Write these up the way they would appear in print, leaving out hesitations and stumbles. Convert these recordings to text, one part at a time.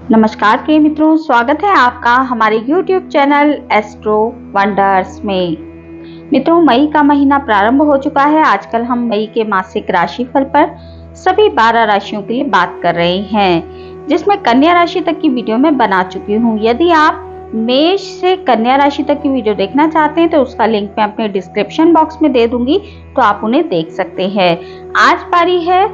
नमस्कार प्रिय मित्रों, स्वागत है आपका हमारे YouTube चैनल एस्ट्रो वंडर्स में। मित्रों, मई का महीना प्रारंभ हो चुका है। आजकल हम मई के मासिक राशिफल पर सभी 12 राशियों के लिए बात कर रहे हैं, जिसमें कन्या राशि तक की वीडियो मैं बना चुकी हूँ। यदि आप मेष से कन्या राशि तक की वीडियो देखना चाहते हैं तो उसका लिंक मैं अपने डिस्क्रिप्शन बॉक्स में दे दूंगी, तो आप उन्हें देख सकते हैं। आज पारी है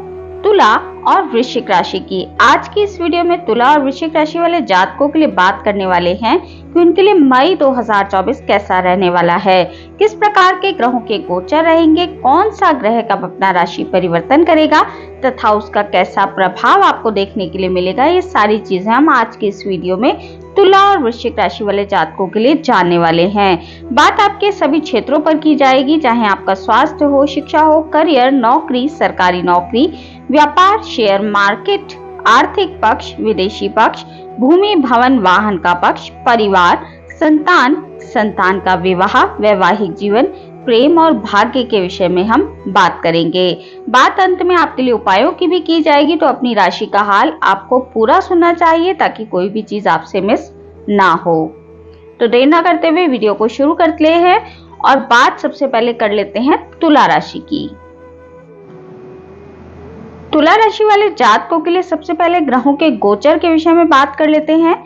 तुला और वृश्चिक राशि की। आज की इस वीडियो में तुला और वृश्चिक राशि वाले जातकों के लिए बात करने वाले हैं कि उनके लिए मई 2024 कैसा रहने वाला है, किस प्रकार के ग्रहों के गोचर रहेंगे, कौन सा ग्रह कब अपना राशि परिवर्तन करेगा तथा उसका कैसा प्रभाव आपको देखने के लिए मिलेगा। ये सारी चीजें हम आज की इस वीडियो में तुला और वृश्चिक राशि वाले जातकों के लिए जानने वाले हैं। बात आपके सभी क्षेत्रों पर की जाएगी, चाहे आपका स्वास्थ्य हो, शिक्षा हो, करियर, नौकरी, सरकारी नौकरी, व्यापार, शेयर मार्केट, आर्थिक पक्ष, विदेशी पक्ष, भूमि भवन वाहन का पक्ष, परिवार, संतान का विवाह, वैवाहिक जीवन, प्रेम और भाग्य के विषय में हम बात करेंगे। बात अंत में आपके लिए उपायों की भी की जाएगी, तो अपनी राशि का हाल आपको पूरा सुनना चाहिए ताकि कोई भी चीज आपसे मिस ना हो। तो देर ना करते हुए वीडियो को शुरू करते हैं और बात सबसे पहले कर लेते हैं तुला राशि की। तुला राशि वाले जातकों के लिए सबसे पहले ग्रहों के गोचर के विषय में बात कर लेते हैं।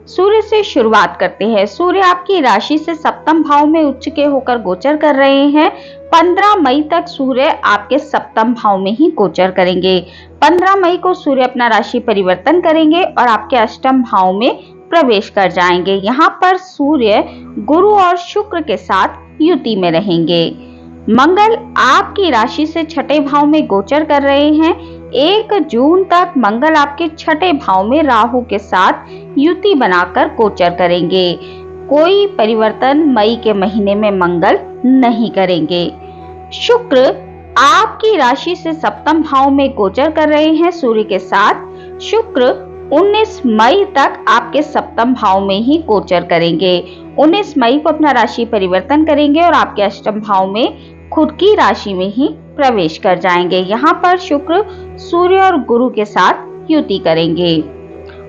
सूर्य से शुरुआत करते हैं। सूर्य आपकी राशि से सप्तम भाव में उच्च के होकर गोचर कर रहे हैं। 15 मई तक सूर्य आपके सप्तम भाव में ही गोचर करेंगे। 15 मई को सूर्य अपना राशि परिवर्तन करेंगे और आपके अष्टम भाव में प्रवेश कर जाएंगे। यहाँ पर सूर्य गुरु और शुक्र के साथ युति में रहेंगे। मंगल आपकी राशि से छठे भाव में गोचर कर रहे हैं। 1 जून तक मंगल आपके छठे भाव में राहु के साथ युति बनाकर गोचर करेंगे। कोई परिवर्तन मई के महीने में मंगल नहीं करेंगे। शुक्र आपकी राशि से सप्तम भाव में गोचर कर रहे हैं सूर्य के साथ। शुक्र 19 मई तक आपके सप्तम भाव में ही गोचर करेंगे। 19 मई को अपना राशि परिवर्तन करेंगे और आपके अष्टम भाव में खुद की राशि में ही प्रवेश कर जाएंगे। यहाँ पर शुक्र सूर्य और गुरु के साथ युति करेंगे।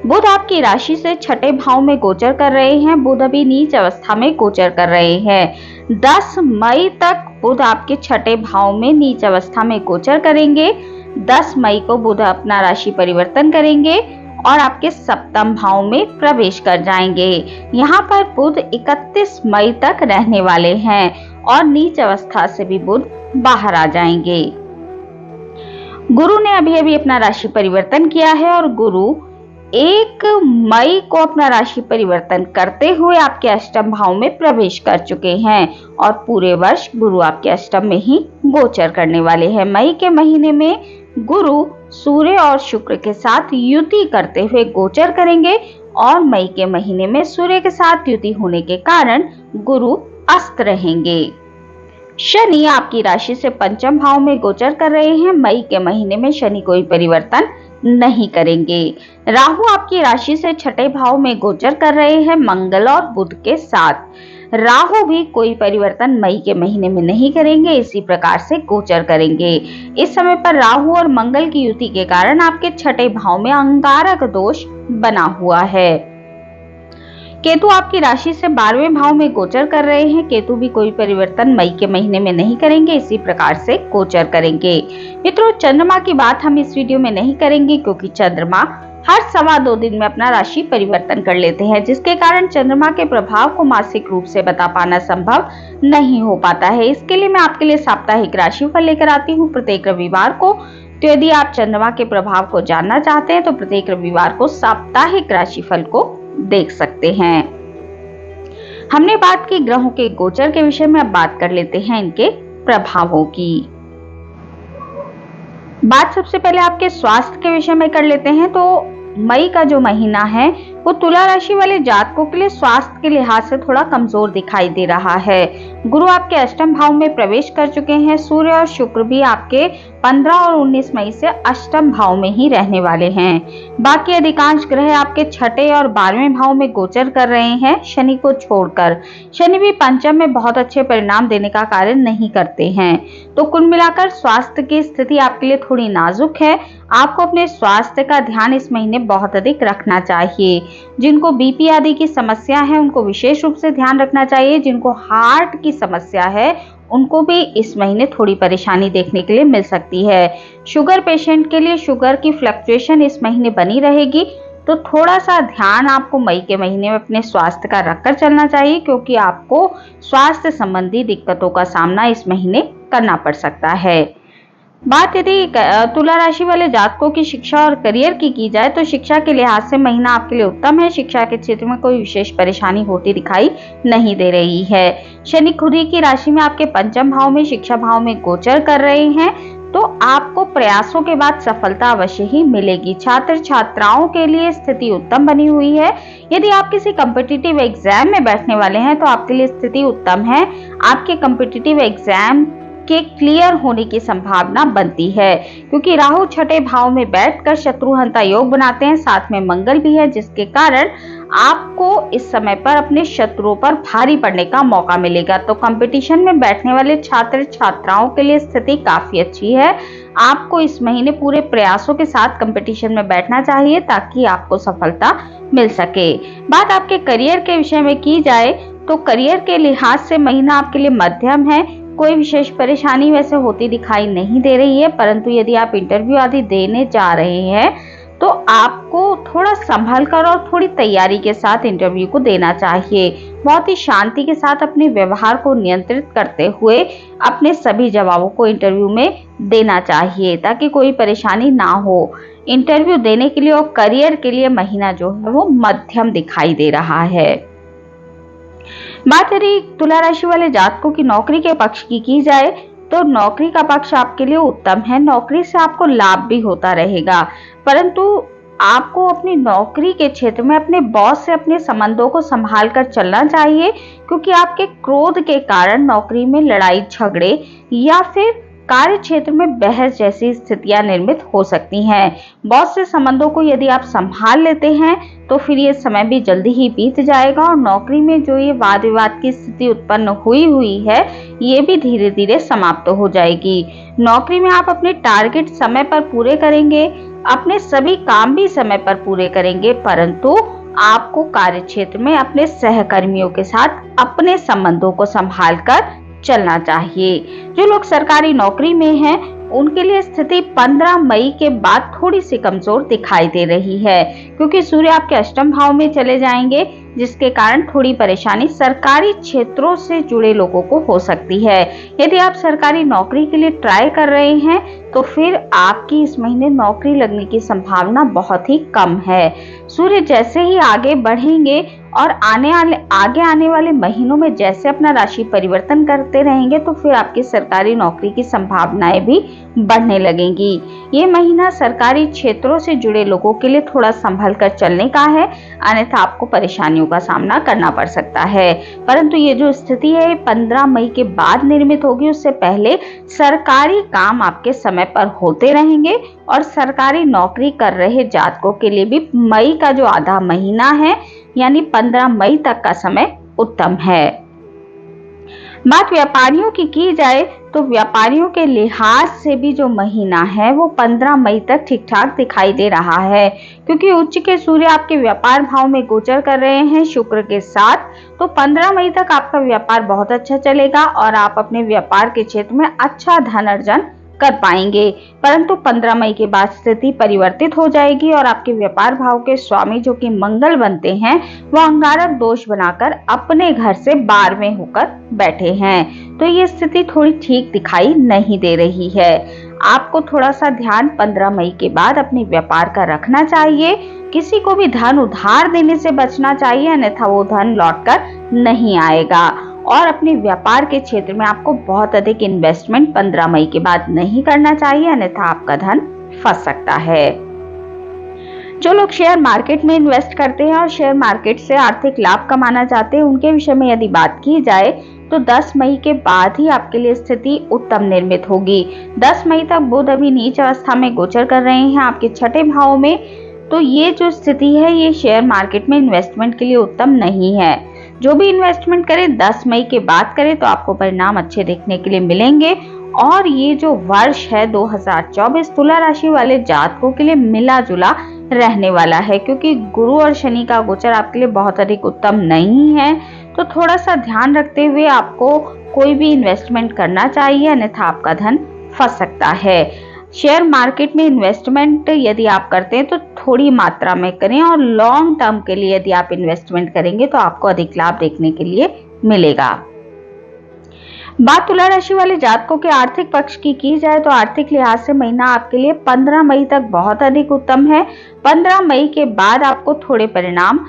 बुध आपकी राशि से छठे भाव में गोचर कर रहे हैं। बुध अभी नीच अवस्था में गोचर कर रहे हैं। 10 मई तक बुध आपके छठे भाव में नीच अवस्था में गोचर करेंगे। 10 मई को बुध अपना राशि परिवर्तन करेंगे और आपके सप्तम भाव में प्रवेश कर जाएंगे। यहाँ पर बुध 31 मई तक रहने वाले हैं और नीच अवस्था से भी बुध बाहर आ जाएंगे। गुरु ने अभी अपना राशि परिवर्तन किया है और गुरु 1 मई को अपना राशि परिवर्तन करते हुए आपके अष्टम भाव में प्रवेश कर चुके हैं और पूरे वर्ष गुरु आपके अष्टम में ही गोचर करने वाले हैं। मई के महीने में गुरु सूर्य और शुक्र के साथ युति करते हुए गोचर करेंगे और मई के महीने में सूर्य के साथ युति होने के कारण गुरु अस्त रहेंगे। शनि आपकी राशि से पंचम भाव में गोचर कर रहे हैं। मई के महीने में शनि कोई परिवर्तन नहीं करेंगे। राहु आपकी राशि से छठे भाव में गोचर कर रहे हैं मंगल और बुध के साथ। राहु भी कोई परिवर्तन मई के महीने में नहीं करेंगे, इसी प्रकार से गोचर करेंगे। इस समय पर राहु और मंगल की युति के कारण आपके छठे भाव में अंगारक दोष बना हुआ है। केतु आपकी राशि से 12वें भाव में गोचर कर रहे हैं। केतु भी कोई परिवर्तन मई के महीने में नहीं करेंगे, इसी प्रकार से गोचर करेंगे। मित्रों, चंद्रमा की बात हम इस वीडियो में नहीं करेंगे क्योंकि चंद्रमा हर 2.25 दिन में अपना राशि परिवर्तन कर लेते हैं, जिसके कारण चंद्रमा के प्रभाव को मासिक रूप से बता पाना संभव नहीं हो पाता है। इसके लिए मैं आपके लिए साप्ताहिक राशिफल लेकर आती हूँ प्रत्येक रविवार को। तो यदि आप चंद्रमा के प्रभाव को जानना चाहते हैं तो प्रत्येक रविवार को साप्ताहिक राशिफल को देख सकते हैं। हमने बात की ग्रहों के गोचर के विषय में, अब बात कर लेते हैं इनके प्रभावों की। बात सबसे पहले आपके स्वास्थ्य के विषय में कर लेते हैं। तो मई का जो महीना है वो तुला राशि वाले जातकों के लिए स्वास्थ्य के लिहाज से थोड़ा कमजोर दिखाई दे रहा है। गुरु आपके अष्टम भाव में प्रवेश कर चुके हैं। सूर्य और शुक्र भी आपके 15 और 19 मई से अष्टम भाव में ही रहने वाले हैं। बाकी अधिकांश ग्रह आपके छठे और 12वें भाव में गोचर कर रहे हैं, शनि को छोड़कर। शनि भी पंचम में बहुत अच्छे परिणाम देने का कार्य नहीं करते हैं। तो कुल मिलाकर स्वास्थ्य की स्थिति आपके लिए थोड़ी नाजुक है। आपको अपने स्वास्थ्य का ध्यान इस महीने बहुत अधिक रखना चाहिए। जिनको बीपी आदि की समस्या है उनको विशेष रूप से ध्यान रखना चाहिए। जिनको हार्ट की समस्या है उनको भी इस महीने थोड़ी परेशानी देखने के लिए मिल सकती है। शुगर पेशेंट के लिए शुगर की फ्लक्चुएशन इस महीने बनी रहेगी, तो थोड़ा सा ध्यान आपको मई के महीने में अपने स्वास्थ्य का रखकर चलना चाहिए, क्योंकि आपको स्वास्थ्य संबंधी दिक्कतों का सामना इस महीने करना पड़ सकता है। बात यदि तुला राशि वाले जातकों की शिक्षा और करियर की जाए तो शिक्षा के लिहाज से महीना आपके लिए उत्तम है। शिक्षा के क्षेत्र में कोई विशेष परेशानी होती दिखाई नहीं दे रही है। शनि खुद ही की राशि में आपके पंचम भाव में शिक्षा भाव में गोचर कर रहे हैं, तो आपको प्रयासों के बाद सफलता अवश्य ही मिलेगी। छात्र छात्राओं के लिए स्थिति उत्तम बनी हुई है। यदि आप किसी कॉम्पिटिटिव एग्जाम में बैठने वाले हैं तो आपके लिए स्थिति उत्तम है। आपके कॉम्पिटिटिव एग्जाम के क्लियर होने की संभावना बनती है, क्योंकि राहु छठे भाव में बैठकर शत्रुहंता योग बनाते हैं, साथ में मंगल भी है, जिसके कारण आपको इस समय पर अपने शत्रुओं पर भारी पड़ने का मौका मिलेगा। तो कंपटीशन में बैठने वाले छात्र छात्राओं के लिए स्थिति काफी अच्छी है। आपको इस महीने पूरे प्रयासों के साथ कंपटीशन में बैठना चाहिए ताकि आपको सफलता मिल सके। बात आपके करियर के विषय में की जाए तो करियर के लिहाज से महीना आपके लिए मध्यम है। कोई विशेष परेशानी वैसे होती दिखाई नहीं दे रही है, परंतु यदि आप इंटरव्यू आदि देने जा रहे हैं तो आपको थोड़ा संभल कर और थोड़ी तैयारी के साथ इंटरव्यू को देना चाहिए। बहुत ही शांति के साथ अपने व्यवहार को नियंत्रित करते हुए अपने सभी जवाबों को इंटरव्यू में देना चाहिए ताकि कोई परेशानी ना हो। इंटरव्यू देने के लिए और करियर के लिए महीना जो है वो मध्यम दिखाई दे रहा है। बात यदि तुला राशि वाले जातकों की नौकरी के पक्ष की जाए तो नौकरी का पक्ष आपके लिए उत्तम है। नौकरी से आपको लाभ भी होता रहेगा, परंतु आपको अपनी नौकरी के क्षेत्र में अपने बॉस से अपने संबंधों को संभाल कर चलना चाहिए, क्योंकि आपके क्रोध के कारण नौकरी में लड़ाई झगड़े या फिर कार्य क्षेत्र में बहस जैसी स्थितियां निर्मित हो सकती हैं। बॉस से संबंधों को यदि आप संभाल लेते हैं तो फिर ये समय भी जल्दी ही बीत जाएगा और नौकरी में जो ये वाद विवाद की स्थिति उत्पन्न हुई है ये भी धीरे धीरे समाप्त हो जाएगी। नौकरी में आप अपने टारगेट समय पर पूरे करेंगे, अपने सभी काम भी समय पर पूरे करेंगे, परंतु आपको कार्य क्षेत्र में अपने सहकर्मियों के साथ अपने संबंधों को संभाल कर चलना चाहिए। जो लोग सरकारी नौकरी में हैं उनके लिए स्थिति 15 मई के बाद थोड़ी सी कमजोर दिखाई दे रही है, क्योंकि सूर्य आपके अष्टम भाव में चले जाएंगे, जिसके कारण थोड़ी परेशानी सरकारी क्षेत्रों से जुड़े लोगों को हो सकती है। यदि आप सरकारी नौकरी के लिए ट्राई कर रहे हैं तो फिर आपकी इस महीने नौकरी लगने की संभावना बहुत ही कम है। सूर्य जैसे ही आगे बढ़ेंगे और आगे आने वाले महीनों में जैसे अपना राशि परिवर्तन करते रहेंगे तो फिर आपकी सरकारी नौकरी की संभावनाएं भी बढ़ने लगेंगी। ये महीना सरकारी क्षेत्रों से जुड़े लोगों के लिए थोड़ा संभल कर चलने का है, अन्यथा आपको परेशानियों का सामना करना पड़ सकता है। परंतु ये जो स्थिति है 15 मई के बाद निर्मित होगी, उससे पहले सरकारी काम आपके समय पर होते रहेंगे और सरकारी नौकरी कर रहे जातकों के लिए भी मई का जो आधा महीना है यानी 15 मई तक का समय उत्तम है। बात व्यापारियों की जाए तो व्यापारियों के लिहाज से भी जो महीना है वो 15 मई तक ठीक ठाक दिखाई दे रहा है, क्योंकि उच्च के सूर्य आपके व्यापार भाव में गोचर कर रहे हैं शुक्र के साथ। तो 15 मई तक आपका व्यापार बहुत अच्छा चलेगा और आप अपने व्यापार के क्षेत्र में अच्छा धन अर्जन कर पाएंगे। परंतु 15 मई के बाद स्थिति परिवर्तित हो जाएगी और आपके व्यापार भाव के स्वामी जो कि मंगल बनते हैं वह अंगारक दोष बनाकर अपने घर से 12वें होकर बैठे हैं। तो ये स्थिति थोड़ी ठीक दिखाई नहीं दे रही है। आपको थोड़ा सा ध्यान 15 मई के बाद अपने व्यापार का रखना चाहिए। किसी को भी धन उधार देने से बचना चाहिए, अन्यथा वो धन लौटकर नहीं आएगा। और अपने व्यापार के क्षेत्र में आपको बहुत अधिक इन्वेस्टमेंट 15 मई के बाद नहीं करना चाहिए, अन्यथा आपका धन फंस सकता है। जो लोग शेयर मार्केट में इन्वेस्ट करते हैं और शेयर मार्केट से आर्थिक लाभ कमाना चाहते हैं उनके विषय में यदि बात की जाए तो 10 मई के बाद ही आपके लिए स्थिति उत्तम निर्मित होगी। 10 मई तक बुध अभी नीच अवस्था में गोचर कर रहे हैं आपके छठे भाव में, तो ये जो स्थिति है ये शेयर मार्केट में इन्वेस्टमेंट के लिए उत्तम नहीं है। जो भी इन्वेस्टमेंट करें 10 मई के बाद करें तो आपको परिणाम अच्छे देखने के लिए मिलेंगे और ये जो वर्ष है 2024 तुला राशि वाले जातकों के लिए मिला जुला रहने वाला है, क्योंकि गुरु और शनि का गोचर आपके लिए बहुत अधिक उत्तम नहीं है। तो थोड़ा सा ध्यान रखते हुए आपको कोई भी इन्वेस्टमेंट करना चाहिए, अन्यथा आपका धन फंस सकता है। शेयर मार्केट में इन्वेस्टमेंट यदि आप करते हैं तो थोड़ी मात्रा में करें, और लॉन्ग टर्म के लिए यदि आप इन्वेस्टमेंट करेंगे तो आपको अधिक लाभ देखने के लिए मिलेगा। बात तुला राशि वाले जातकों के आर्थिक पक्ष की जाए तो आर्थिक लिहाज से महीना आपके लिए 15 मई तक बहुत अधिक उत्तम है। 15 मई के बाद आपको थोड़े परिणाम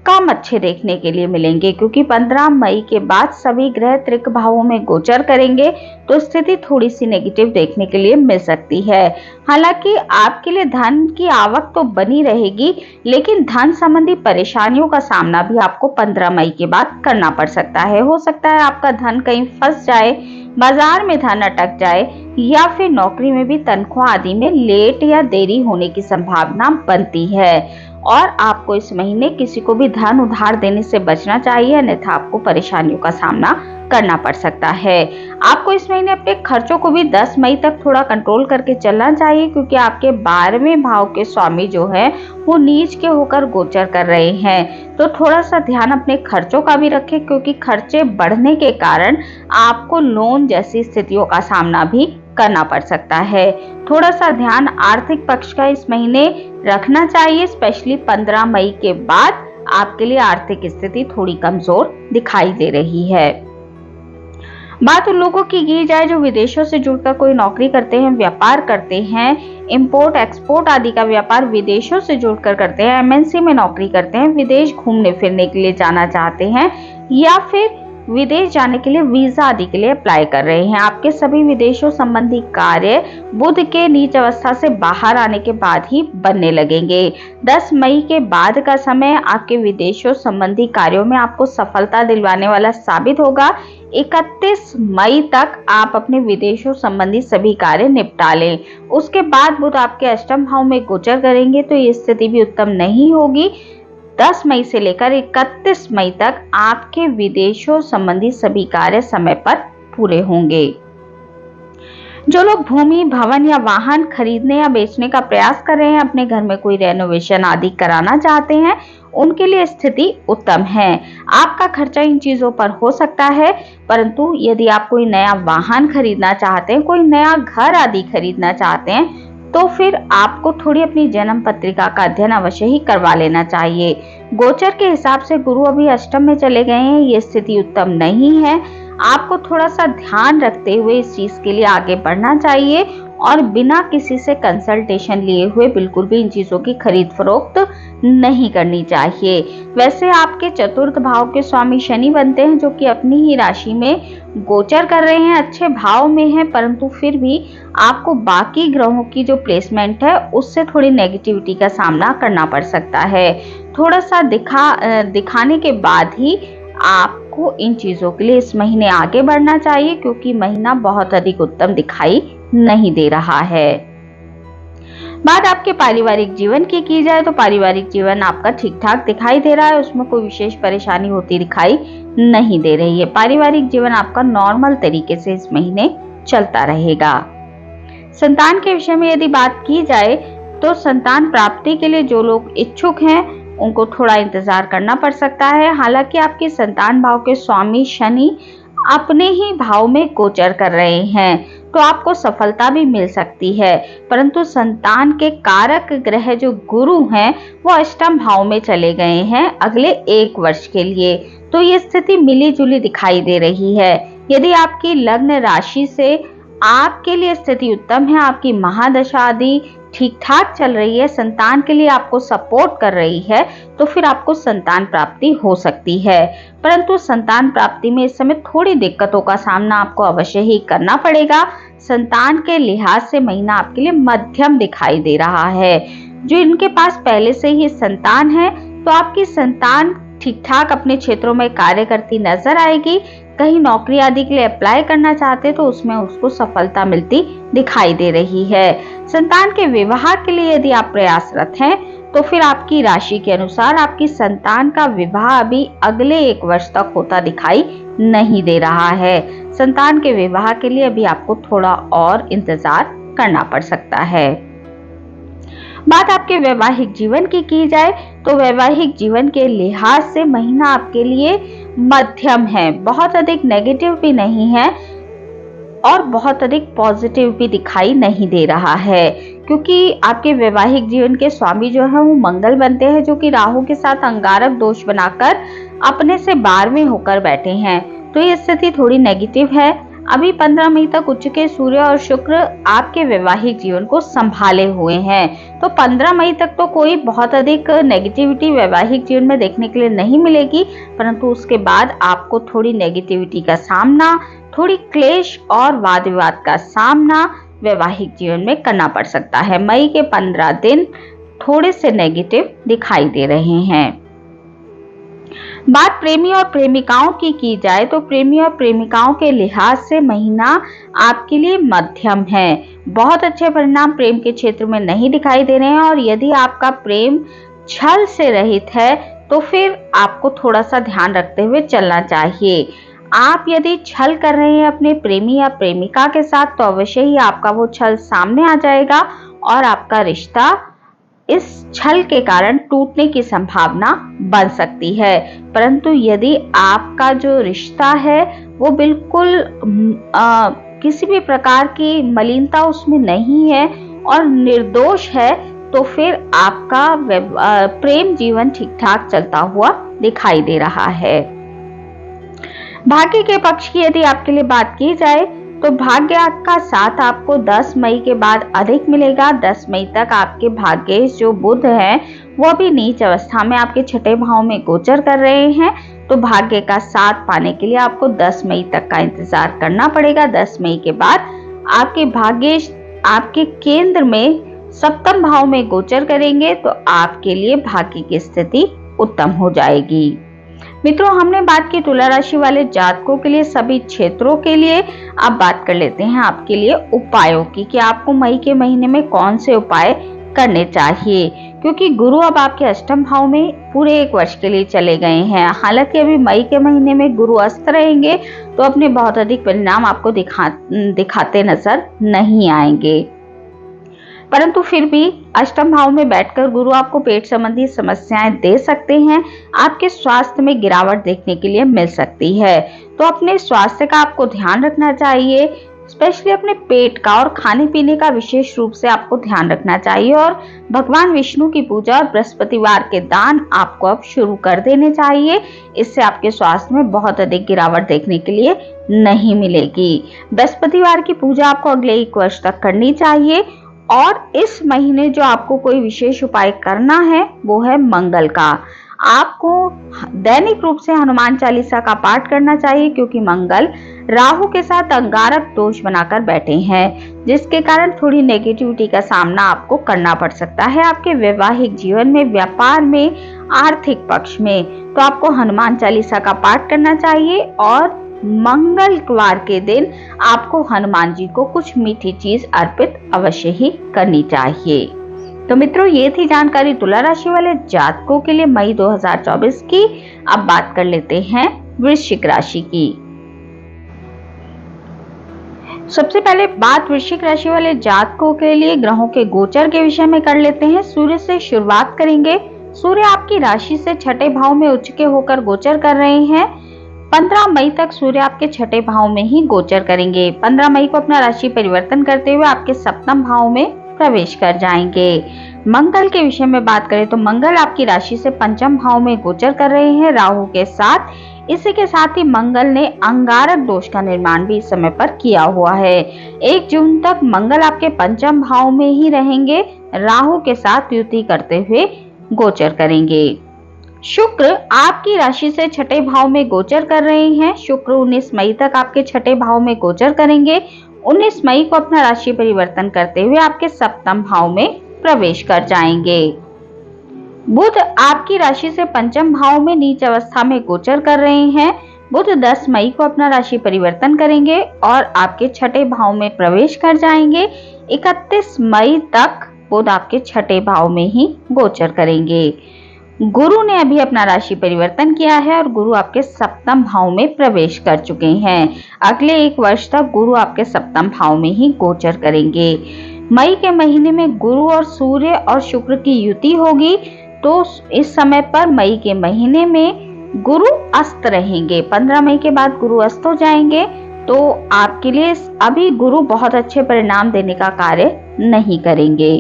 कम अच्छे देखने के लिए मिलेंगे, क्योंकि 15 मई के बाद सभी ग्रह त्रिक भावों में गोचर करेंगे, तो स्थिति थोड़ी सी नेगेटिव देखने के लिए मिल सकती है। हालांकि आपके लिए धन की आवक तो बनी रहेगी, लेकिन धन संबंधी परेशानियों का सामना भी आपको 15 मई के बाद करना पड़ सकता है। हो सकता है आपका धन कहीं फंस जाए, बाजार में धन अटक जाए, या फिर नौकरी में भी तनख्वाह आदि में लेट या देरी होने की संभावना बनती है। और आपको इस महीने किसी को भी धन उधार देने से बचना चाहिए, अन्यथा आपको परेशानियों का सामना करना पड़ सकता है। आपको इस महीने अपने खर्चों को भी 10 मई तक थोड़ा कंट्रोल करके चलना चाहिए, क्योंकि आपके 12वें भाव के स्वामी जो है वो नीच के होकर गोचर कर रहे हैं। तो थोड़ा सा ध्यान अपने खर्चों का भी रखें, क्योंकि खर्चे बढ़ने के कारण आपको लोन जैसी स्थितियों का सामना भी करना पड़ सकता है। थोड़ा सा ध्यान आर्थिक पक्ष का इस महीने रखना चाहिए, स्पेशली 15 मई के बाद आपके लिए आर्थिक स्थिति थोड़ी कमजोर दिखाई दे रही है। बात उन लोगों की जाए जो विदेशों से जुड़कर कोई नौकरी करते हैं, व्यापार करते हैं, इंपोर्ट एक्सपोर्ट आदि का व्यापार विदेशों से जुड़कर करते हैं, एमएनसी में नौकरी करते हैं, विदेश घूमने फिरने के लिए जाना चाहते हैं, या फिर विदेश जाने के लिए वीजा आदि के लिए अप्लाई कर रहे हैं। आपके सभी विदेशों संबंधी कार्य बुध के नीच अवस्था से बाहर आने के बाद ही बनने लगेंगे। 10 मई के बाद का समय आपके विदेशों संबंधी कार्यों में आपको सफलता दिलवाने वाला साबित होगा। 31 मई तक आप अपने विदेशों संबंधी सभी कार्य निपटा लें। उसके बाद बुध आपके अष्टम भाव में गोचर करेंगे, तो ये स्थिति भी उत्तम नहीं होगी। 10 मई से लेकर 31 मई तक आपके विदेशों संबंधी सभी कार्य समय पर पूरे होंगे। जो लोग भूमि, भवन या वाहन खरीदने या बेचने का प्रयास कर रहे हैं, अपने घर में कोई रेनोवेशन आदि कराना चाहते हैं, उनके लिए स्थिति उत्तम है। आपका खर्चा इन चीजों पर हो सकता है, परंतु यदि आप कोई नया वाहन खरीदना चाहते हैं, कोई नया घर आदि खरीदना चाहते हैं, तो फिर आपको थोड़ी अपनी जन्म पत्रिका का अध्ययन अवश्य ही करवा लेना चाहिए। गोचर के हिसाब से गुरु अभी अष्टम में चले गए हैं, ये स्थिति उत्तम नहीं है। आपको थोड़ा सा ध्यान रखते हुए इस चीज के लिए आगे बढ़ना चाहिए, और बिना किसी से कंसल्टेशन लिए हुए बिल्कुल भी इन चीजों की खरीद फरोख्त नहीं करनी चाहिए। वैसे आपके चतुर्थ भाव के स्वामी शनि बनते हैं, जो कि अपनी ही राशि में गोचर कर रहे हैं, अच्छे भाव में हैं, परंतु फिर भी आपको बाकी ग्रहों की जो प्लेसमेंट है उससे थोड़ी नेगेटिविटी का सामना करना पड़ सकता है। थोड़ा सा दिखाने के बाद ही आपको इन चीजों के लिए इस महीने आगे बढ़ना चाहिए, क्योंकि महीना बहुत अधिक उत्तम दिखाई नहीं दे रहा है। बात आपके पारिवारिक जीवन की जाए तो पारिवारिक जीवन आपका ठीक ठाक दिखाई दे रहा है, उसमें कोई विशेष परेशानी होती दिखाई नहीं दे रही है। पारिवारिक जीवन आपका नॉर्मल तरीके से इस महीने चलता रहेगा। संतान के विषय में यदि बात की जाए तो संतान प्राप्ति के लिए जो लोग इच्छुक हैं उनको थोड़ा इंतजार करना पड़ सकता है। हालांकि आपके संतान भाव के स्वामी शनि अपने ही भाव में गोचर कर रहे हैं, तो आपको सफलता भी मिल सकती है, परंतु संतान के कारक ग्रह जो गुरु हैं वो अष्टम भाव में चले गए हैं अगले 1 वर्ष के लिए, तो ये स्थिति मिली जुली दिखाई दे रही है। यदि आपकी लग्न राशि से आपके लिए स्थिति उत्तम है, आपकी महादशा आदि ठीक ठाक चल रही है, संतान के लिए आपको सपोर्ट कर रही है, तो फिर आपको संतान प्राप्ति हो सकती है। परंतु संतान प्राप्ति में इस समय थोड़ी दिक्कतों का सामना आपको अवश्य ही करना पड़ेगा। संतान के लिहाज से महीना आपके लिए मध्यम दिखाई दे रहा है। जो इनके पास पहले से ही संतान है, तो आपकी संतान ठीक ठाक अपने क्षेत्रों में कार्य करती नजर आएगी। कहीं नौकरी आदि के लिए अप्लाई करना चाहते तो उसमें उसको सफलता मिलती दिखाई दे रही है। संतान के विवाह के लिए यदि आप प्रयासरत हैं तो फिर आपकी राशि के अनुसार आपकी संतान का विवाह अभी अगले 1 वर्ष तक होता दिखाई नहीं दे रहा है। संतान के विवाह के लिए अभी आपको थोड़ा और इंतजार करना पड़ सकता है। बात आपके वैवाहिक जीवन की जाए तो वैवाहिक जीवन के लिहाज से महीना आपके लिए मध्यम है, बहुत अधिक नेगेटिव भी नहीं है और बहुत अधिक पॉजिटिव भी दिखाई नहीं दे रहा है, क्योंकि आपके वैवाहिक जीवन के स्वामी जो है वो मंगल बनते हैं, जो कि राहु के साथ अंगारक दोष बनाकर अपने से 12वें होकर बैठे हैं। तो ये स्थिति थोड़ी नेगेटिव है। अभी 15 मई तक उच्च के सूर्य और शुक्र आपके वैवाहिक जीवन को संभाले हुए हैं, तो 15 मई तक तो कोई बहुत अधिक नेगेटिविटी वैवाहिक जीवन में देखने के लिए नहीं मिलेगी, परंतु उसके बाद आपको थोड़ी नेगेटिविटी का सामना, थोड़ी क्लेश और वाद विवाद का सामना वैवाहिक जीवन में करना पड़ सकता है। मई के 15 दिन थोड़े से नेगेटिव दिखाई दे रहे हैं। बात प्रेमी और प्रेमिकाओं की जाए तो प्रेमी और प्रेमिकाओं के लिहाज से महीना आपके लिए मध्यम है। बहुत अच्छे परिणाम प्रेम के क्षेत्र में नहीं दिखाई दे रहे हैं और यदि आपका प्रेम छल से रहित है तो फिर आपको थोड़ा सा ध्यान रखते हुए चलना चाहिए। आप यदि छल कर रहे हैं अपने प्रेमी या प्रेमिका के साथ तो अवश्य ही आपका वो छल सामने आ जाएगा और आपका रिश्ता इस छल के कारण टूटने की संभावना बन सकती है। परंतु यदि आपका जो रिश्ता है वो बिल्कुल किसी भी प्रकार की मलिनता उसमें नहीं है और निर्दोष है तो फिर आपका प्रेम जीवन ठीक ठाक चलता हुआ दिखाई दे रहा है। भाग्य के पक्ष की यदि आपके लिए बात की जाए तो भाग्य का साथ आपको 10 मई के बाद अधिक मिलेगा। 10 मई तक आपके भाग्येश जो बुध है वो भी नीच अवस्था में आपके 6ठे भाव में गोचर कर रहे हैं, तो भाग्य का साथ पाने के लिए आपको 10 मई तक का इंतजार करना पड़ेगा। 10 मई के बाद आपके भाग्येश आपके केंद्र में 7वें भाव में गोचर करेंगे तो आपके लिए भाग्य की स्थिति उत्तम हो जाएगी। मित्रों, हमने बात की तुला राशि वाले जातकों के लिए सभी क्षेत्रों के लिए। अब बात कर लेते हैं आपके लिए उपायों की कि आपको मई के महीने में कौन से उपाय करने चाहिए, क्योंकि गुरु अब आपके 8वें भाव में पूरे 1 वर्ष के लिए चले गए हैं। हालांकि अभी मई के महीने में गुरु अस्त रहेंगे तो अपने बहुत अधिक परिणाम आपको दिखाते नजर नहीं आएंगे, परंतु फिर भी 8वें भाव में बैठकर गुरु आपको पेट संबंधी समस्याएं दे सकते हैं। आपके स्वास्थ्य में गिरावट देखने के लिए मिल सकती है, तो अपने स्वास्थ्य का आपको ध्यान रखना चाहिए, स्पेशली अपने पेट का और खाने पीने का विशेष रूप से आपको ध्यान रखना चाहिए। और भगवान विष्णु की पूजा और बृहस्पतिवार के दान आपको अब शुरू कर देने चाहिए। इससे आपके स्वास्थ्य में बहुत अधिक गिरावट देखने के लिए नहीं मिलेगी। बृहस्पतिवार की पूजा आपको अगले 1 वर्ष तक करनी चाहिए। और इस महीने जो आपको कोई विशेष उपाय करना है वो है मंगल का। आपको दैनिक रूप से हनुमान चालीसा का पाठ करना चाहिए, क्योंकि मंगल राहु के साथ अंगारक दोष बनाकर बैठे हैं, जिसके कारण थोड़ी नेगेटिविटी का सामना आपको करना पड़ सकता है आपके वैवाहिक जीवन में, व्यापार में, आर्थिक पक्ष में। तो आपको हनुमान चालीसा का पाठ करना चाहिए और मंगलवार के दिन आपको हनुमान जी को कुछ मीठी चीज अर्पित अवश्य ही करनी चाहिए। तो मित्रों, ये थी जानकारी तुला राशि वाले जातकों के लिए मई 2024 की। अब बात कर लेते हैं वृश्चिक राशि की। सबसे पहले बात वृश्चिक राशि वाले जातकों के लिए ग्रहों के गोचर के विषय में कर लेते हैं। सूर्य से शुरुआत करेंगे। सूर्य आपकी राशि से 6ठे भाव में उच्च के होकर गोचर कर रहे हैं। 15 मई तक सूर्य आपके 6ठे भाव में ही गोचर करेंगे। 15 मई को अपना राशि परिवर्तन करते हुए आपके 7वें भाव में प्रवेश कर जाएंगे। मंगल के विषय में बात करें तो मंगल आपकी राशि से 5वें भाव में गोचर कर रहे हैं राहु के साथ। इसी के साथ ही मंगल ने अंगारक दोष का निर्माण भी इस समय पर किया हुआ है। 1 जून तक मंगल आपके 5वें भाव में ही रहेंगे, राहु के साथ युति करते हुए गोचर करेंगे। शुक्र आपकी राशि से 6ठे भाव में गोचर कर रहे हैं। शुक्र 19 मई तक आपके 6ठे भाव में गोचर करेंगे। 19 मई को अपना राशि परिवर्तन करते हुए आपके 7वें भाव में प्रवेश कर जाएंगे। बुध आपकी राशि से पंचम भाव में नीच अवस्था में गोचर कर रहे हैं। बुध 10 मई को अपना राशि परिवर्तन करेंगे और आपके छठे भाव में प्रवेश कर जाएंगे। 31 मई तक बुध आपके छठे भाव में ही गोचर करेंगे। गुरु ने अभी अपना राशि परिवर्तन किया है और गुरु आपके सप्तम भाव में प्रवेश कर चुके हैं। अगले 1 वर्ष तक गुरु आपके सप्तम भाव में ही गोचर करेंगे। मई के महीने में गुरु और सूर्य और शुक्र की युति होगी, तो इस समय पर मई के महीने में गुरु अस्त रहेंगे। 15 मई के बाद गुरु अस्त हो जाएंगे, तो आपके लिए अभी गुरु बहुत अच्छे परिणाम देने का कार्य नहीं करेंगे।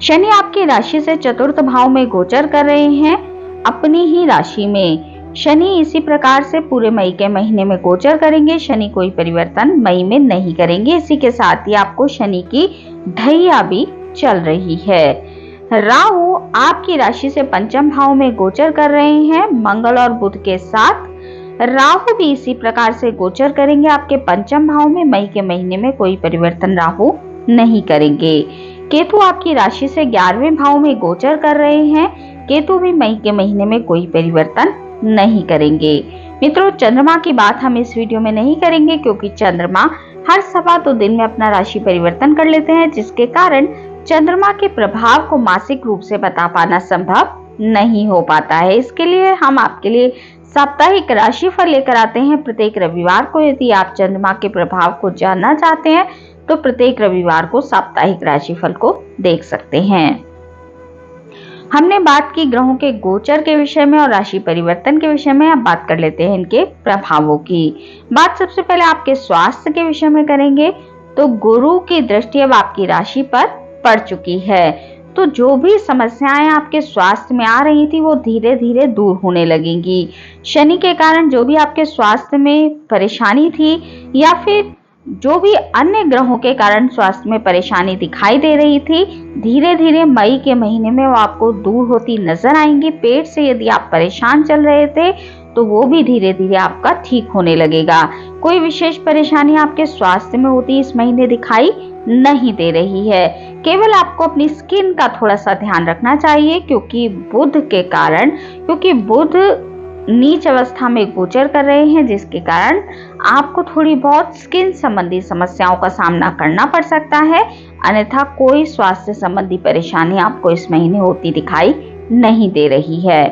शनि आपकी राशि से चतुर्थ भाव में गोचर कर रहे हैं, अपनी ही राशि में। शनि इसी प्रकार से पूरे मई के महीने में गोचर करेंगे। शनि कोई परिवर्तन मई में नहीं करेंगे। इसी के साथ ही आपको शनि की ढैया भी चल रही है। राहु आपकी राशि से पंचम भाव में गोचर कर रहे हैं, मंगल और बुध के साथ। राहु भी इसी प्रकार से गोचर करेंगे आपके पंचम भाव में। मई के महीने में कोई परिवर्तन राहु नहीं करेंगे। केतु आपकी राशि से 11वें भाव में गोचर कर रहे हैं। केतु भी मई के महीने में कोई परिवर्तन नहीं करेंगे। मित्रों, चंद्रमा की बात हम इस वीडियो में नहीं करेंगे, क्योंकि चंद्रमा हर 2.25 दिन में अपना राशि परिवर्तन कर लेते हैं, जिसके कारण चंद्रमा के प्रभाव को मासिक रूप से बता पाना संभव नहीं हो पाता है। इसके लिए हम आपके लिए साप्ताहिक राशिफल लेकर आते हैं प्रत्येक रविवार को। यदि आप चंद्रमा के प्रभाव को जानना चाहते हैं तो प्रत्येक रविवार को साप्ताहिक राशिफल को देख सकते हैं। हमने बात की ग्रहों के गोचर के विषय में और राशि परिवर्तन के विषय में। अब बात कर लेते हैं इनके प्रभावों की। बात सबसे पहले आपके स्वास्थ्य के विषय में करेंगे, तो गुरु की दृष्टि अब आपकी राशि पर पड़ चुकी है, तो जो भी समस्याएं आपके स्वास्थ्य में आ रही थी वो धीरे धीरे दूर होने लगेंगी। शनि के कारण जो भी आपके स्वास्थ्य में परेशानी थी या फिर जो भी अन्य ग्रहों के कारण स्वास्थ्य में परेशानी दिखाई दे रही थी, धीरे धीरे मई के महीने में वो आपको दूर होती नजर आएंगी। पेट से यदि आप परेशान चल रहे थे तो वो भी धीरे धीरे आपका ठीक होने लगेगा। कोई विशेष परेशानी आपके स्वास्थ्य में होती इस महीने दिखाई नहीं दे रही है। केवल आपको अपनी स्किन का थोड़ा सा ध्यान रखना चाहिए, क्योंकि बुध नीच अवस्था में गोचर कर रहे हैं, जिसके कारण आपको थोड़ी बहुत स्किन संबंधी समस्याओं का सामना करना पड़ सकता है। अन्यथा कोई स्वास्थ्य संबंधी परेशानी आपको इस महीने होती दिखाई नहीं दे रही है।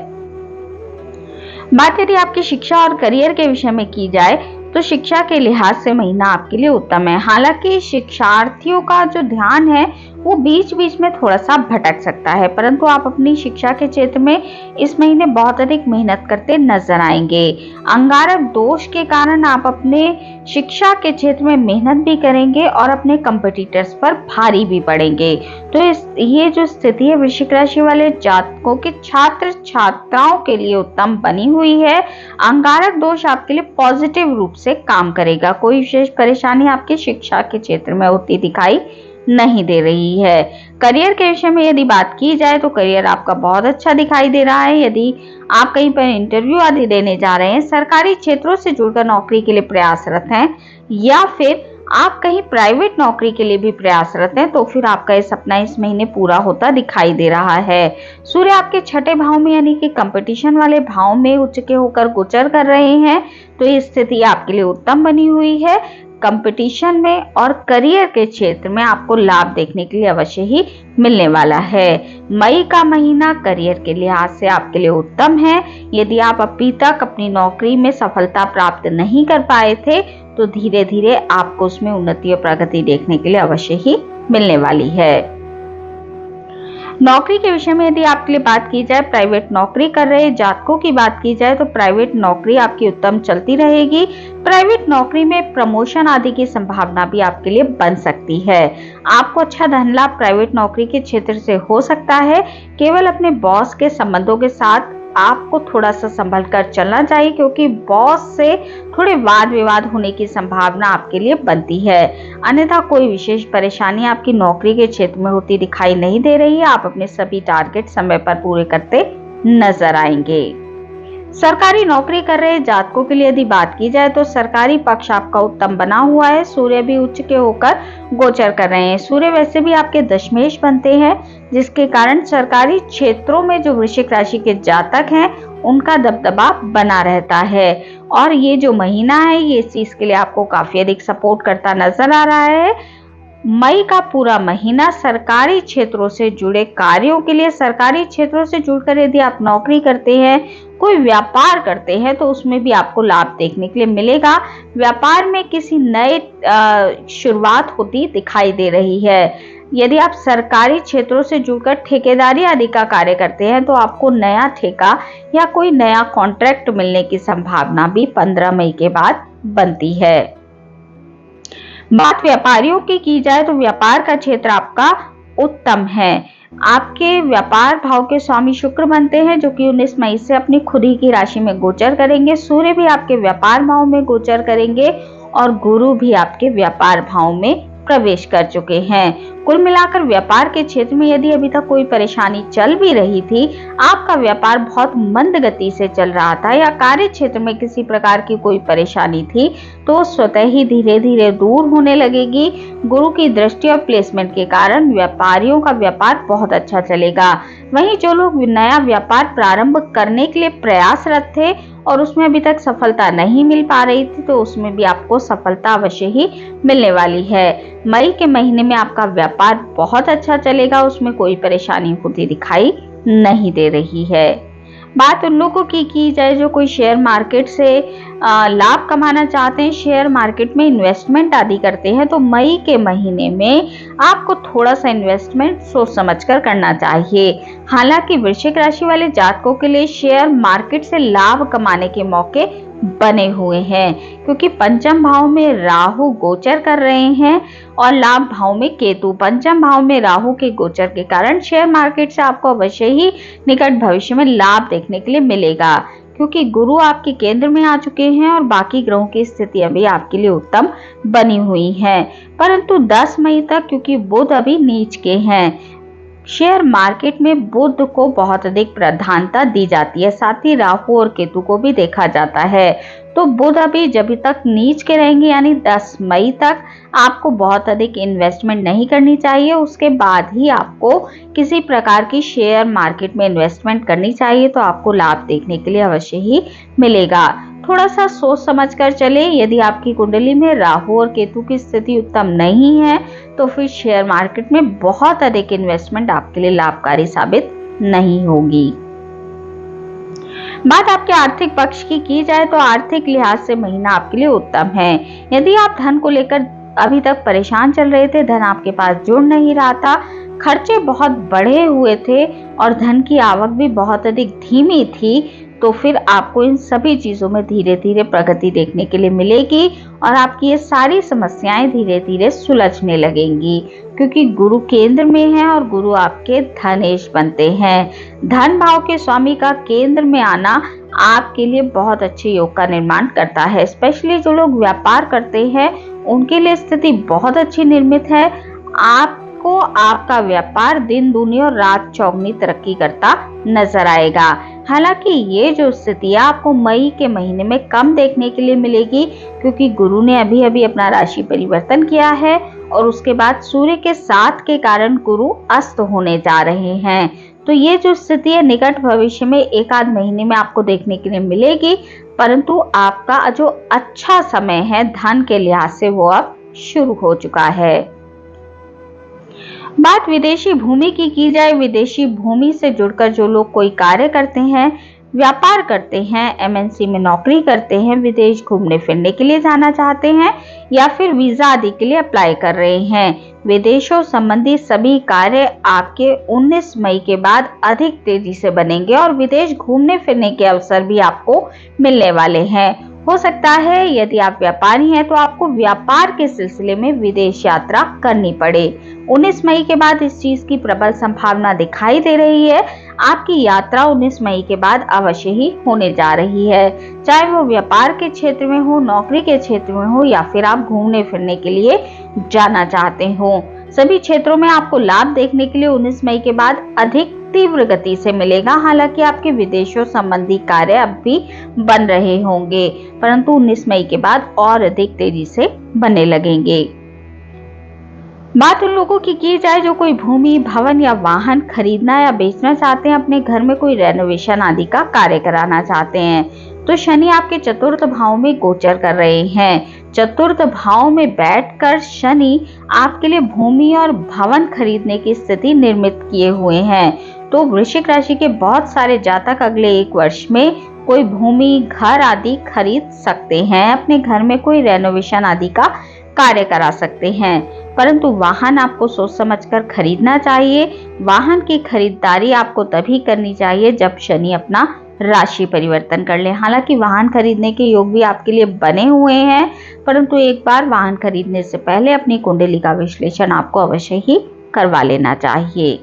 बात यदि आपकी शिक्षा और करियर के विषय में की जाए तो शिक्षा के लिहाज से महीना आपके लिए उत्तम है। हालांकि शिक्षार्थियों का जो ध्यान है वो बीच बीच में थोड़ा सा भटक सकता है, परंतु आप अपनी शिक्षा के क्षेत्र में इस महीने बहुत अधिक मेहनत करते नजर आएंगे। अंगारक दोष के कारण आप अपने शिक्षा के क्षेत्र में मेहनत भी करेंगे और अपने कंपटीटर्स पर भारी भी पड़ेंगे। तो ये जो स्थिति है वृश्चिक राशि वाले जातकों के छात्र छात्राओं के लिए उत्तम बनी हुई है। अंगारक दोष आपके लिए पॉजिटिव रूप से काम करेगा। कोई विशेष परेशानी आपकी शिक्षा के क्षेत्र में होती दिखाई नहीं दे रही है। करियर के विषय में यदि बात की जाए तो करियर आपका बहुत अच्छा दिखाई दे रहा है। यदि आप कहीं पर इंटरव्यू आदि देने जा रहे हैं, सरकारी क्षेत्रों से जुड़कर नौकरी के लिए प्रयासरत हैं, या फिर आप कहीं प्राइवेट नौकरी के लिए भी प्रयासरत हैं, तो फिर आपका ये सपना इस महीने पूरा होता दिखाई दे रहा है। सूर्य आपके छठे भाव में यानी कि कंपटीशन वाले भाव में उच्च के होकर गोचर कर रहे हैं, तो ये स्थिति आपके लिए उत्तम बनी हुई है। कंपटीशन में और करियर के क्षेत्र में आपको लाभ देखने के लिए अवश्य ही मिलने वाला है। मई का महीना करियर के लिहाज से आपके लिए उत्तम है। यदि आप अभी तक अपनी नौकरी में सफलता प्राप्त नहीं कर पाए थे तो धीरे धीरे आपको उसमें उन्नति और प्रगति देखने के लिए अवश्य ही मिलने वाली है। नौकरी के विषय में यदि आपके लिए बात की जाए, प्राइवेट नौकरी कर रहे जातकों की बात की जाए तो प्राइवेट नौकरी आपकी उत्तम चलती रहेगी। प्राइवेट नौकरी में प्रमोशन आदि की संभावना भी आपके लिए बन सकती है। आपको अच्छा धन लाभ प्राइवेट नौकरी के क्षेत्र से हो सकता है। केवल अपने बॉस के संबंधों के साथ आपको थोड़ा सा संभल कर चलना चाहिए, क्योंकि बॉस से थोड़े वाद विवाद होने की संभावना आपके लिए बनती है। अन्यथा कोई विशेष परेशानी आपकी नौकरी के क्षेत्र में होती दिखाई नहीं दे रही है। आप अपने सभी टारगेट समय पर पूरे करते नजर आएंगे। सरकारी नौकरी कर रहे जातकों के लिए यदि बात की जाए तो सरकारी पक्ष आपका उत्तम बना हुआ है। सूर्य भी उच्च के होकर गोचर कर रहे हैं। सूर्य वैसे भी आपके दशमेश बनते हैं, जिसके कारण सरकारी क्षेत्रों में जो वृश्चिक राशि के जातक हैं उनका दबदबा बना रहता है। और ये जो महीना है ये इस चीज के लिए आपको काफी अधिक सपोर्ट करता नजर आ रहा है। मई का पूरा महीना सरकारी क्षेत्रों से जुड़े कार्यों के लिए, सरकारी क्षेत्रों से जुड़कर यदि आप नौकरी करते हैं, कोई व्यापार करते हैं, तो उसमें भी आपको लाभ देखने के लिए मिलेगा। व्यापार में किसी नए शुरुआत होती दिखाई दे रही है। यदि आप सरकारी क्षेत्रों से जुड़कर ठेकेदारी आदि का कार्य करते हैं तो आपको नया ठेका या कोई नया कॉन्ट्रैक्ट मिलने की संभावना भी 15 मई के बाद बनती है। बात व्यापारियों की जाए तो व्यापार का क्षेत्र आपका उत्तम है। आपके व्यापार भाव के स्वामी शुक्र बनते हैं, जो कि 19 मई से अपनी खुद ही की राशि में गोचर करेंगे। सूर्य भी आपके व्यापार भाव में गोचर करेंगे और गुरु भी आपके व्यापार भाव में प्रवेश कर चुके हैं। कुल मिलाकर व्यापार के क्षेत्र में यदि अभी तक कोई परेशानी चल भी रही थी, आपका व्यापार बहुत मंद गति से चल रहा था या कार्य क्षेत्र में किसी प्रकार की कोई परेशानी थी, तो स्वतः ही धीरे धीरे दूर होने लगेगी। गुरु की दृष्टि और प्लेसमेंट के कारण व्यापारियों का व्यापार बहुत अच्छा चलेगा। वहीं जो लोग नया व्यापार प्रारंभ करने के लिए प्रयासरत थे और उसमें अभी तक सफलता नहीं मिल पा रही थी, तो उसमें भी आपको सफलता अवश्य ही मिलने वाली है। मई के महीने में आपका व्यापार बहुत अच्छा चलेगा, उसमें कोई परेशानी होती दिखाई नहीं दे रही है। बात उन लोगों की जाए जो कोई शेयर मार्केट से लाभ कमाना चाहते हैं, शेयर मार्केट में इन्वेस्टमेंट आदि करते हैं, तो मई के महीने में आपको थोड़ा सा इन्वेस्टमेंट सोच समझकर करना चाहिए। हालांकि वृश्चिक राशि वाले जातकों के लिए शेयर मार्केट से लाभ कमाने के मौके बने हुए हैं, क्योंकि पंचम भाव में राहु गोचर कर रहे हैं और लाभ भाव में केतु। पंचम भाव में राहु के गोचर के कारण शेयर मार्केट से आपको अवश्य ही निकट भविष्य में लाभ देखने के लिए मिलेगा, क्योंकि गुरु आपके केंद्र में आ चुके हैं और बाकी ग्रहों की स्थितियां भी आपके लिए उत्तम बनी हुई हैं। परंतु 10 मई तक क्योंकि बुध अभी नीच के हैं, शेयर मार्केट में बुध को बहुत अधिक प्रधानता दी जाती है, साथ ही राहु और केतु को भी देखा जाता है। तो बुध अभी जब तक नीच के रहेंगे, यानी 10 मई तक आपको बहुत अधिक इन्वेस्टमेंट नहीं करनी चाहिए। उसके बाद ही आपको किसी प्रकार की शेयर मार्केट में इन्वेस्टमेंट करनी चाहिए, तो आपको लाभ देखने के लिए अवश्य ही मिलेगा। थोड़ा सा सोच समझकर चले। यदि आपकी कुंडली में राहु और केतु की स्थिति उत्तम नहीं है, तो फिर शेयर मार्केट में बहुत अधिक इन्वेस्टमेंट आपके लिए लाभकारी साबित नहीं होगी। बात आपके आर्थिक पक्ष की जाए तो आर्थिक लिहाज से महीना आपके लिए उत्तम है। यदि आप धन को लेकर अभी तक परेशान चल रहे थे, धन आपके पास जुड़ नहीं रहा था, खर्चे बहुत बढ़े हुए थे और धन की आवक भी बहुत अधिक धीमी थी, तो फिर आपको इन सभी चीजों में धीरे धीरे प्रगति देखने के लिए मिलेगी और आपकी ये सारी समस्याएं धीरे धीरे सुलझने लगेंगी, क्योंकि गुरु केंद्र में है और गुरु आपके धनेश बनते हैं। धन भाव के स्वामी का केंद्र में आना आपके लिए बहुत अच्छे योग का निर्माण करता है। स्पेशली जो लोग व्यापार करते हैं उनके लिए स्थिति बहुत अच्छी निर्मित है। आपको आपका व्यापार दिन दूनी और रात चौगनी तरक्की करता नजर आएगा। हालांकि ये जो स्थिति है आपको मई के महीने में कम देखने के लिए मिलेगी, क्योंकि गुरु ने अभी अभी अपना राशि परिवर्तन किया है और उसके बाद सूर्य के साथ के कारण गुरु अस्त होने जा रहे हैं। तो ये जो स्थिति है निकट भविष्य में एक आध महीने में आपको देखने के लिए मिलेगी, परंतु आपका जो अच्छा समय है धन के लिहाज से वो अब शुरू हो चुका है। बात विदेशी भूमि की जाए, विदेशी भूमि से जुड़कर जो लोग कोई कार्य करते हैं, व्यापार करते हैं, एमएनसी में नौकरी करते हैं, विदेश घूमने फिरने के लिए जाना चाहते हैं या फिर वीजा आदि के लिए अप्लाई कर रहे हैं, विदेशों संबंधी सभी कार्य आपके 19 मई के बाद अधिक तेजी से बनेंगे और विदेश घूमने फिरने के अवसर भी आपको मिलने वाले हैं। हो सकता है यदि आप व्यापारी हैं तो आपको व्यापार के सिलसिले में विदेश यात्रा करनी पड़े। 19 मई के बाद इस चीज की प्रबल संभावना दिखाई दे रही है। आपकी यात्रा 19 मई के बाद अवश्य ही होने जा रही है, चाहे वो व्यापार के क्षेत्र में हो, नौकरी के क्षेत्र में हो या फिर आप घूमने फिरने के लिए जाना चाहते हो। सभी क्षेत्रों में आपको लाभ देखने के लिए 19 मई के बाद अधिक तीव्र गति से मिलेगा। हालांकि आपके विदेशों संबंधी कार्य अब भी बन रहे होंगे, परंतु 19 मई के बाद और अधिक तेजी से बनने लगेंगे। बात उन लोगों की जाए जो कोई भूमि, भवन या वाहन खरीदना या बेचना चाहते हैं, अपने घर में कोई रेनोवेशन आदि का कार्य कराना चाहते हैं, तो शनि आपके चतुर्थ भाव में गोचर कर रहे हैं। चतुर्थ भाव में बैठकर शनि आपके लिए भूमि और भवन खरीदने की स्थिति निर्मित किए हुए हैं। तो वृश्चिक राशि के बहुत सारे जातक अगले 1 वर्ष में कोई भूमि, घर आदि खरीद सकते हैं, अपने घर में कोई रेनोवेशन आदि का कार्य करा सकते हैं। परंतु वाहन आपको सोच समझकर खरीदना चाहिए। वाहन की खरीदारी आपको तभी करनी चाहिए जब शनि अपना राशि परिवर्तन कर ले। हालांकि वाहन खरीदने के योग भी आपके लिए बने हुए हैं, परंतु एक बार वाहन खरीदने से पहले अपनी कुंडली का विश्लेषण आपको अवश्य ही करवा लेना चाहिए।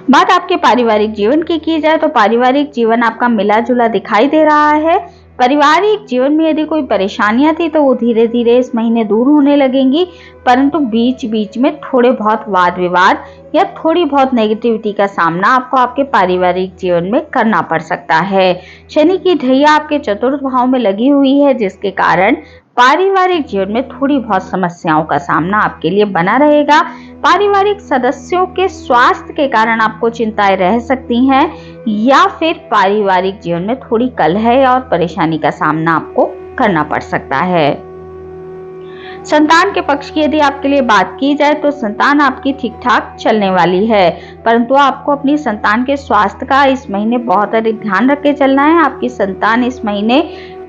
बात आपके पारिवारिक जीवन की जाए तो पारिवारिक जीवन आपका मिला जुला दिखाई दे रहा है। पारिवारिक जीवन में यदि कोई परेशानियां थी तो वो धीरे धीरे इस महीने दूर होने लगेंगी, परंतु बीच बीच में थोड़े बहुत वाद विवाद या थोड़ी बहुत नेगेटिविटी का सामना आपको आपके पारिवारिक जीवन में करना पड़ सकता है। शनि की ढैया आपके चतुर्थ भाव में लगी हुई है, जिसके कारण पारिवारिक जीवन में थोड़ी बहुत समस्याओं का सामना आपके लिए बना रहेगा। पारिवारिक सदस्यों के स्वास्थ्य के कारण आपको चिंताएं रह सकती हैं, या फिर पारिवारिक जीवन में थोड़ी कलह और परेशानी का सामना आपको करना पड़ सकता है। संतान के पक्ष की यदि आपके लिए बात की जाए तो संतान आपकी ठीक ठाक चलने वाली है, परंतु आपको अपनी संतान के स्वास्थ्य का इस महीने बहुत अधिक ध्यान रख के चलना है। आपकी संतान इस महीने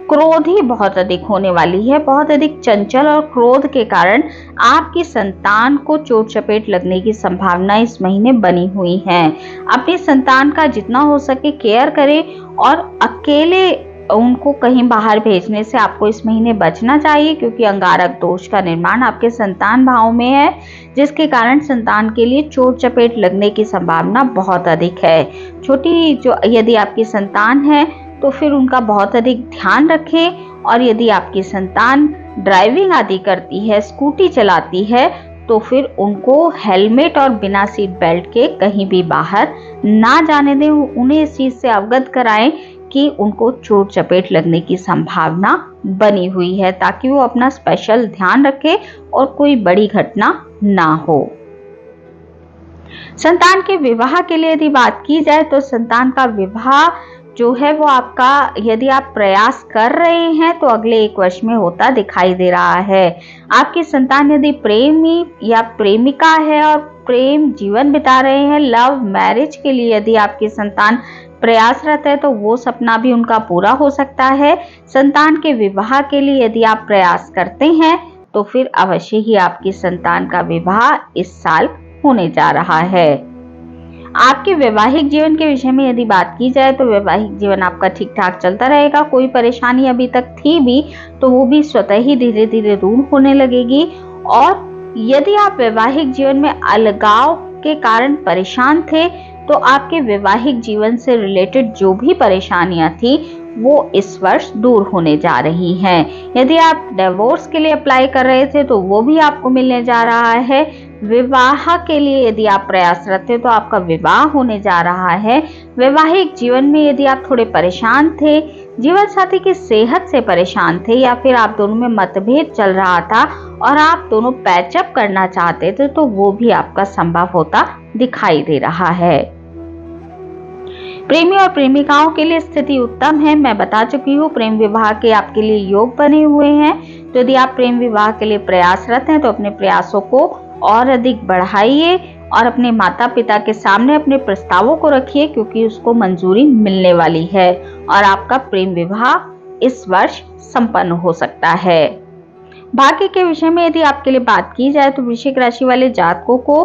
क्रोधी बहुत अधिक होने वाली है। बहुत अधिक चंचल और क्रोध के कारण आपकी संतान को चोट चपेट लगने की संभावना इस महीने बनी हुई है। अपनी संतान का जितना हो सके केयर करें और अकेले उनको कहीं बाहर भेजने से आपको इस महीने बचना चाहिए, क्योंकि अंगारक दोष का निर्माण आपके संतान भाव में है, जिसके कारण संतान के लिए चोट चपेट लगने की संभावना बहुत अधिक है। छोटी जो यदि आपकी संतान है तो फिर उनका बहुत अधिक ध्यान रखें, और यदि आपकी संतान ड्राइविंग आदि करती है, स्कूटी चलाती है, तो फिर उनको हेलमेट और बिना सीट बेल्ट के कहीं भी बाहर ना जाने दें। उन्हें इस चीज से अवगत कराएं कि उनको चोट चपेट लगने की संभावना बनी हुई है, ताकि वो अपना स्पेशल ध्यान रखें और कोई बड़ी घटना ना हो। संतान के विवाह के लिए यदि बात की जाए तो संतान का विवाह जो है वो आपका, यदि आप प्रयास कर रहे हैं तो अगले 1 वर्ष में होता दिखाई दे रहा है। आपकी संतान यदि प्रेमी या प्रेमिका है और प्रेम जीवन बिता रहे हैं, लव मैरिज के लिए यदि आपकी संतान प्रयासरत है, तो वो सपना भी उनका पूरा हो सकता है। संतान के विवाह के लिए यदि आप प्रयास करते हैं तो फिर अवश्य ही आपकी संतान का विवाह इस साल होने जा रहा है। आपके वैवाहिक जीवन के विषय में यदि बात की जाए तो वैवाहिक जीवन आपका ठीक ठाक चलता रहेगा। कोई परेशानी अभी तक थी भी तो वो भी स्वतः ही धीरे धीरे दूर होने लगेगी। और यदि आप वैवाहिक जीवन में अलगाव के कारण परेशान थे तो आपके वैवाहिक जीवन से रिलेटेड जो भी परेशानियां थी वो इस वर्ष दूर होने जा रही हैं। यदि आप डिवोर्स के लिए अप्लाई कर रहे थे तो वो भी आपको मिलने जा रहा है। विवाह के लिए यदि आप प्रयासरत थे तो आपका विवाह होने जा रहा है। वैवाहिक जीवन में यदि आप थोड़े परेशान थे, जीवन साथी की सेहत से परेशान थे, या फिर आप दोनों में मतभेद चल रहा था और आप दोनों पैचअप करना चाहते थे, तो वो भी आपका संभव होता दिखाई दे रहा है। प्रेमी और प्रेमिकाओं के लिए स्थिति उत्तम है। मैं बता चुकी हूँ प्रेम विवाह के आपके लिए योग बने हुए हैं। तो यदि आप प्रेम विवाह के लिए प्रयासरत हैं तो अपने प्रयासों को और अधिक बढ़ाइए और अपने माता पिता के सामने अपने प्रस्तावों को रखिए, क्योंकि उसको मंजूरी मिलने वाली है और आपका प्रेम विवाह इस वर्ष संपन्न हो सकता है। भाग्य के विषय में यदि आपके लिए बात की जाए तो वृश्चिक राशि वाले जातकों को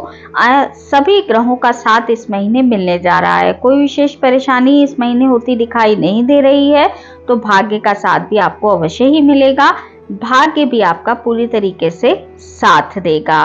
सभी ग्रहों का साथ इस महीने मिलने जा रहा है। कोई विशेष परेशानी इस महीने होती दिखाई नहीं दे रही है, तो भाग्य का साथ भी आपको अवश्य ही मिलेगा। भाग्य भी आपका पूरी तरीके से साथ देगा।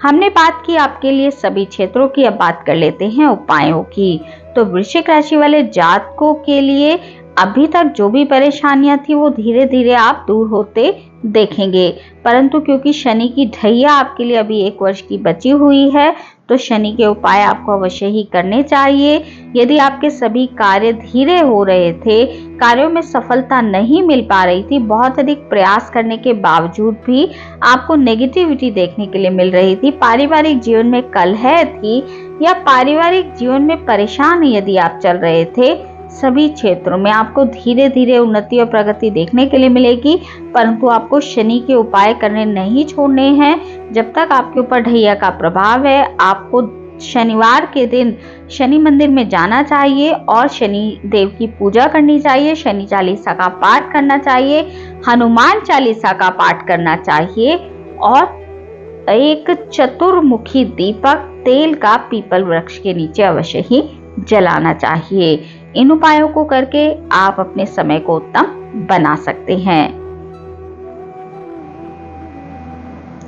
हमने बात की आपके लिए सभी क्षेत्रों की, अब बात कर लेते हैं उपायों की। तो वृश्चिक राशि वाले जातकों के लिए अभी तक जो भी परेशानियां थी वो धीरे धीरे आप दूर होते देखेंगे, परंतु क्योंकि शनि की ढैया आपके लिए अभी 1 वर्ष की बची हुई है तो शनि के उपाय आपको अवश्य ही करने चाहिए। यदि आपके सभी कार्य धीरे हो रहे थे, कार्यों में सफलता नहीं मिल पा रही थी, बहुत अधिक प्रयास करने के बावजूद भी आपको नेगेटिविटी देखने के लिए मिल रही थी, पारिवारिक जीवन में कलह थी या पारिवारिक जीवन में परेशान यदि आप चल रहे थे, सभी क्षेत्रों में आपको धीरे धीरे उन्नति और प्रगति देखने के लिए मिलेगी। परंतु आपको शनि के उपाय करने नहीं छोड़ने हैं। जब तक आपके ऊपर ढैया का प्रभाव है, आपको शनिवार के दिन शनि मंदिर में जाना चाहिए और शनि देव की पूजा करनी चाहिए, शनि चालीसा का पाठ करना चाहिए, हनुमान चालीसा का पाठ करना चाहिए और एक चतुर्मुखी दीपक तेल का पीपल वृक्ष के नीचे अवश्य ही जलाना चाहिए। इन उपायों को करके आप अपने समय को उत्तम बना सकते हैं।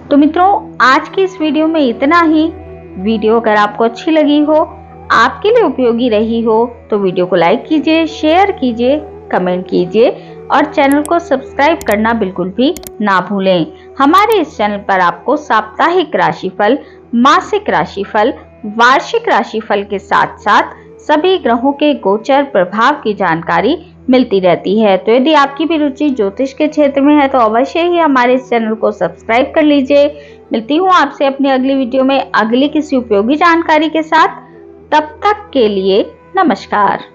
तो मित्रों, आज की इस वीडियो में इतना ही। वीडियो अगर आपको अच्छी लगी हो, आपके लिए उपयोगी रही हो, तो वीडियो को लाइक कीजिए, शेयर कीजिए, कमेंट कीजिए और चैनल को सब्सक्राइब करना बिल्कुल भी ना भूलें। हमारे इस चैनल पर आपको साप्ताहिक राशिफल, मासिक राशिफल, वार्षिक राशिफल के साथ साथ सभी ग्रहों के गोचर प्रभाव की जानकारी मिलती रहती है। तो यदि आपकी भी रुचि ज्योतिष के क्षेत्र में है तो अवश्य ही हमारे इस चैनल को सब्सक्राइब कर लीजिए। मिलती हूँ आपसे अपनी अगली वीडियो में अगली किसी उपयोगी जानकारी के साथ। तब तक के लिए नमस्कार।